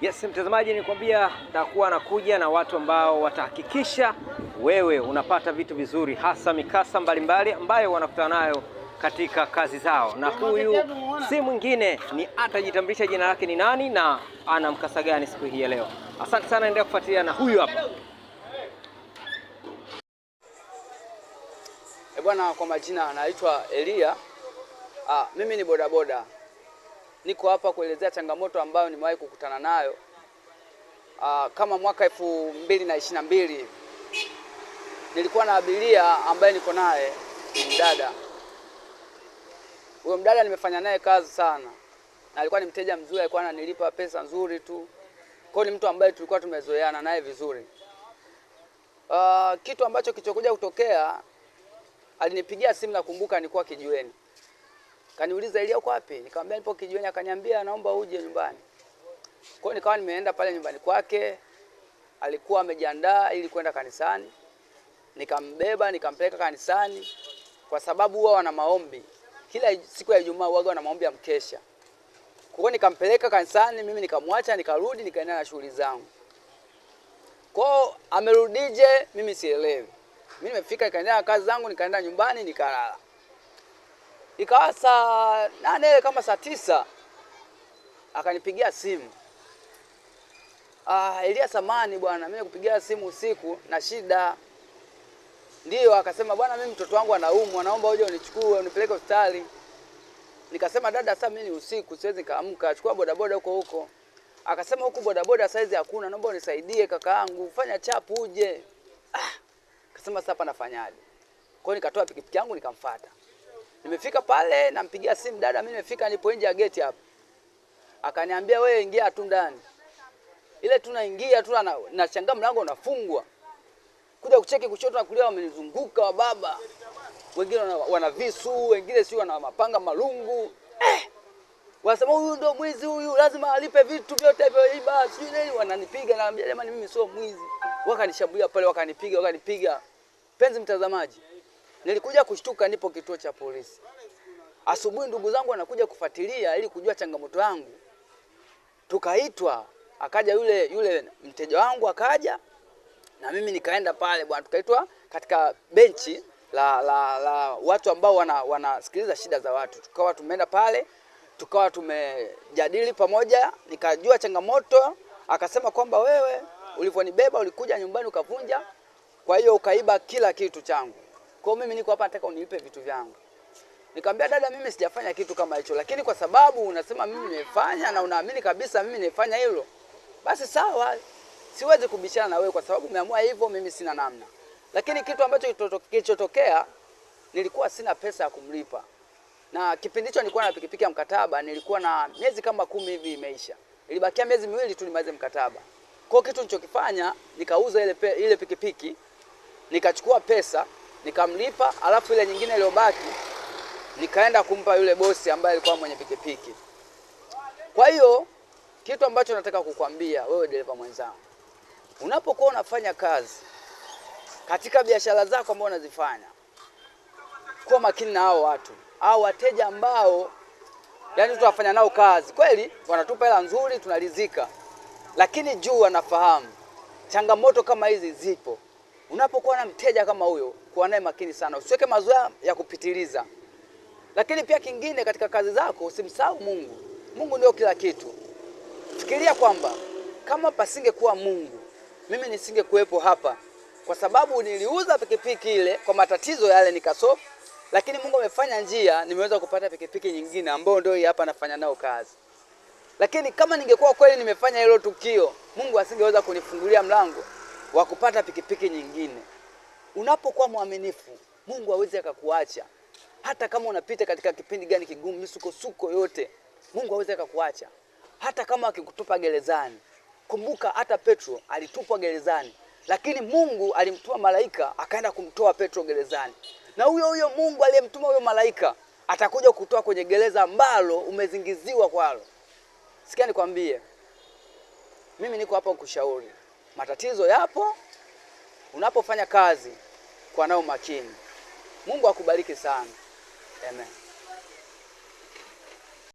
Yes, mtazamaji, nikwambia nitakuwa nakuja na watu ambao watahakikisha wewe unapata vitu vizuri, hasa mikasa mbalimbali ambayo wanakutana nayo katika kazi zao. Na huyu si mwingine, ni atajitambulisha jina lake ni nani na ana mkasa gani siku hii ya leo. Asante sana, endelea kufuatilia na huyu hapa. Bwana, kwa majina anaitwa Elia. Mimi ni bodaboda. Niko hapa kuelezea changamoto ambayo nimewahi kukutana nayo. Kama mwaka 2022 nilikuwa na abiria ambaye niko naye, mdada. Huyo mdada nimefanya naye kazi sana. Na alikuwa ni mteja mzuri, alikuwa ananilipa pesa nzuri tu. Kwa hiyo ni mtu ambaye tulikuwa tumezoeana naye vizuri. Kitu ambacho kilichokuja kutokea, alinipigia simu, nakumbuka nilikuwa kijiweni. Kaniuliza, Elia uko wapi? Nikamwambia nipo kijiweni. Akaniambia naomba uje nyumbani. Kwa hiyo nikawa nimeenda pale nyumbani kwake. Alikuwa amejiandaa ili kwenda kanisani. Nikambeba nikampeleka kanisani kwa sababu huwa wana maombi. Kila siku ya Ijumaa huwa wana maombi ya mkesha. Kwa hiyo nikampeleka kanisani, mimi nikamwacha, nikarudi, nikaenda na shughuli zangu. Kwa hiyo amerudije mimi sielewi. Mimi nimefika nikaenda na kazi zangu, nikaenda nyumbani nikalala. Ikawa saa 8 kama saa 9 akanipigia simu. Elia, samani bwana, mimi nikupigia simu usiku na shida. Ndio, akasema bwana, mimi mtoto wangu anaumwa, naomba uje unichukue unipeleke hospitali. Nikasema dada, sasa mimi ni usiku, siwezi kaamka, chukua bodaboda huko. Akasema huku bodaboda saizi hakuna, naomba unisaidie kakaangu, fanya chapu uje. Akasema sasa hapa nafanyaje? Kwa hiyo nikatoa pikipiki yangu nikamfuata. Nimefika pale, nampigia simu, dada, mimi nimefika, nipo nje ya geti hapa. Akaniambia wewe ingia tu ndani. Ile tunaingia tu na shangaa mlango unafungwa. Kuja kucheki kushoto na kulia wamenizunguka wa baba. Wengine wana visu, wengine si wana mapanga malungu. Wanasema huyu ndo mwizi huyu, lazima alipe vitu vyote alivyoiba. Sio nini, wananipiga, naambia jamani mimi sio mwizi. Wakanishambulia pale, wakanipiga. Penzi mtazamaji, nilikuja kushtuka nipo kituo cha polisi. Asubuhi ndugu zangu wanakuja kufuatilia ili kujua changamoto yangu. Tukaitwa, akaja yule mteja wangu akaja na mimi nikaenda pale bwana, tukaitwa katika benchi la watu ambao wanasikiliza shida za watu. Tukawa tumeenda pale, tukawa tumejadili pamoja, nikajua changamoto. Akasema kwamba wewe ulivyonibeba ulikuja nyumbani ukavunja, kwa hiyo ukaiba kila kitu changu. Kwa hiyo mimi niko hapa nataka unilipe vitu vyangu. Nikamwambia dada, mimi sijafanya kitu kama hicho, lakini kwa sababu unasema mimi nimefanya na unaamini kabisa mimi nimefanya hilo, basi sawa, siwezi kubishana na wewe kwa sababu umeamua hivyo, mimi sina namna. Lakini kitu ambacho kilichotokea, nilikuwa sina pesa ya kumlipa. Na kipindi hicho nilikuwa na pikipiki ya mkataba, nilikuwa na miezi kama 10 hivi imeisha. Ilibakia miezi 2 tu nimalize mkataba. Kwa hiyo kitu nilichokifanya, nikauza ile pikipiki, nikachukua pesa, nikamlipa, alafu ile nyingine iliyobaki nikaenda kumpa yule bosi ambaye alikuwa mwenye pikipiki. Kwa hiyo kitu ambacho nataka kukwambia wewe dereva mwenzangu, unapokuwa unafanya kazi katika biashara zako ambazo unazifanya, kuwa makini na hao watu, hao wateja ambao yani tunafanya nao kazi. Kweli wanatupa hela nzuri, tunalizika, lakini juu wanafahamu changamoto kama hizi zipo. Unapokuwa na mteja kama huyo, kuwa naye makini sana, usiweke mazoea ya kupitiliza. Lakini pia kingine, katika kazi zako usimsahau Mungu. Mungu ndio kila kitu. Fikiria kwamba kama pasingekuwa Mungu, mimi nisingekuwepo hapa, kwa sababu niliuza pikipiki ile kwa matatizo yale nikasolve, lakini Mungu amefanya njia, nimeweza kupata pikipiki nyingine ambayo ndio hii hapa nafanya nao kazi. Lakini kama ningekuwa kweli nimefanya hilo tukio, Mungu asingeweza kunifungulia mlango wa kupata pikipiki nyingine. Unapokuwa mwaminifu, Mungu hawezi akakuacha. Hata kama unapita katika kipindi gani kigumu, misukosuko yote, Mungu hawezi akakuacha. Hata kama akikutupa gerezani. Kumbuka hata Petro alitupwa gerezani, lakini Mungu alimtuma malaika akaenda kumtoa Petro gerezani. Na huyo Mungu aliyemtuma huyo malaika atakuja kutoa kwenye gereza ambalo umezingiziwa kwalo. Sikia nikwambie, mimi niko hapa kukushauri. Matatizo yapo, unapofanya kazi kwa nao makini. Mungu akubariki sana. Amen.